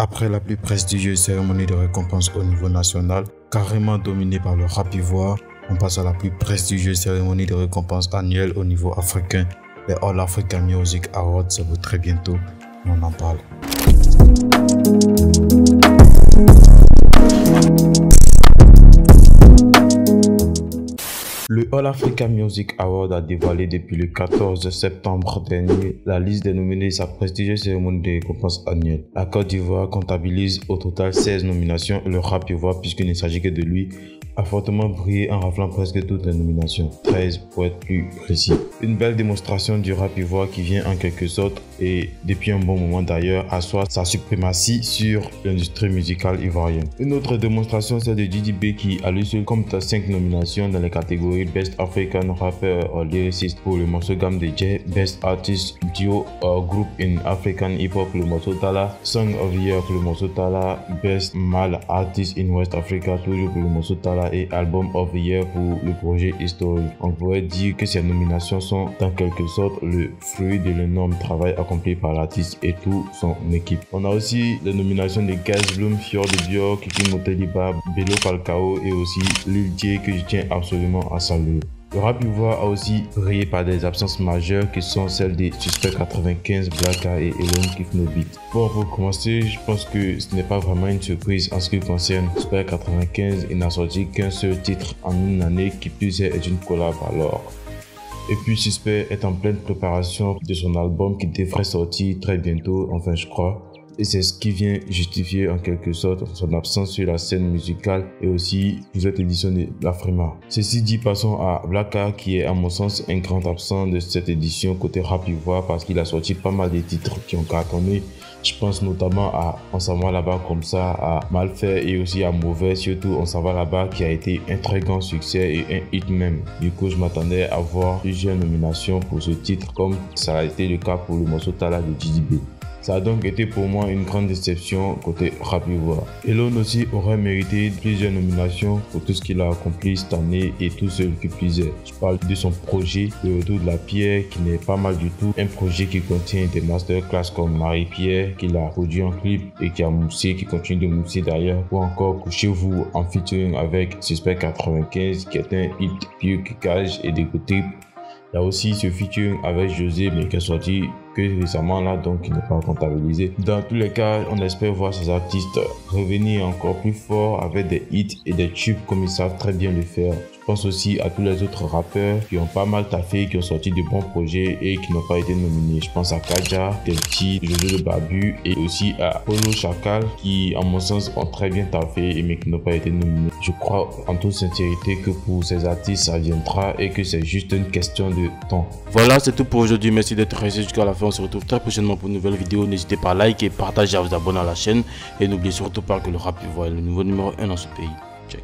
Après la plus prestigieuse cérémonie de récompense au niveau national, carrément dominée par le rap ivoire, on passe à la plus prestigieuse cérémonie de récompense annuelle au niveau africain, les All Africa Music Awards. Ça vaut très bientôt, on en parle. Le All Africa Music Award a dévoilé depuis le 14 septembre dernier la liste des nominés de sa prestigieuse cérémonie de récompense annuelle. La Côte d'Ivoire comptabilise au total 16 nominations et le rap ivoire, puisqu'il ne s'agit que de lui, a fortement brillé en raflant presque toutes les nominations, 13 pour être plus précis. Une belle démonstration du rap ivoire qui vient en quelque sorte, et depuis un bon moment d'ailleurs, asseoir sa suprématie sur l'industrie musicale ivoirienne. Une autre démonstration, c'est de JDB qui a lui seul compte 5 nominations dans les catégories Best African Rapper or Lyricist pour le morceau Gamme de Jay, Best Artist Duo or Group in African Hip Hop pour le morceau Tala, Song of the Year pour le morceau Tala, Best Male Artist in West Africa toujours pour le morceau Tala et Album of the Year pour le projet History. On pourrait dire que ces nominations sont en quelque sorte le fruit de l'énorme travail accompli par l'artiste et toute son équipe. On a aussi les nominations de Gaz Bloom, Fior de Dior, Kiki Moteliba, Bello Falcao et aussi Lil J que je tiens absolument à saluer. Le rap ivoire a aussi brillé par des absences majeures qui sont celles des Suspect 95, Blacka et Elon Kiff No Beat. Bon, pour commencer, je pense que ce n'est pas vraiment une surprise en ce qui concerne Suspect 95. Il n'a sorti qu'un seul titre en une année, qui plus est une collab alors. Et puis Suspect est en pleine préparation de son album qui devrait sortir très bientôt, enfin je crois. Et c'est ce qui vient justifier en quelque sorte son absence sur la scène musicale et aussi pour cette édition de l'Afrima. Ceci dit, passons à Blacka qui est à mon sens un grand absent de cette édition côté rap ivoire parce qu'il a sorti pas mal de titres qui ont cartonné. Je pense notamment à On s'en va là-bas comme ça, à Mal fait et aussi à Mauvais, surtout On s'en va là-bas qui a été un très grand succès et un hit même. Du coup, je m'attendais à voir plusieurs nominations pour ce titre comme ça a été le cas pour le morceau Tala de JDB. Ça a donc été pour moi une grande déception côté rap ivoire. Elon aussi aurait mérité plusieurs nominations pour tout ce qu'il a accompli cette année et tout ce qui plus est. Je parle de son projet, Le Retour de la Pierre, qui n'est pas mal du tout. Un projet qui contient des masterclass comme Marie-Pierre, qu'il a produit en clip et qui a moussé, qui continue de mousser d'ailleurs. Ou encore Couchez-vous en featuring avec Suspect 95, qui est un hit pure kickage et dégoûté. Il y a aussi ce featuring avec José, mais qui est sorti que récemment là, donc il n'est pas comptabilisé. Dans tous les cas, on espère voir ces artistes revenir encore plus fort avec des hits et des tubes comme ils savent très bien le faire. Je pense aussi à tous les autres rappeurs qui ont pas mal taffé, qui ont sorti de bons projets et qui n'ont pas été nominés. Je pense à Kaja, Delchi, Jojo le Babu et aussi à Polo Chacal qui, en mon sens, ont très bien taffé mais qui n'ont pas été nominés. Je crois en toute sincérité que pour ces artistes, ça viendra et que c'est juste une question de temps. Voilà, c'est tout pour aujourd'hui. Merci d'être resté jusqu'à la fin. On se retrouve très prochainement pour une nouvelle vidéo. N'hésitez pas à liker, partager, à vous abonner à la chaîne et n'oubliez surtout pas que le rap ivoire est le nouveau numéro 1 dans ce pays. Check.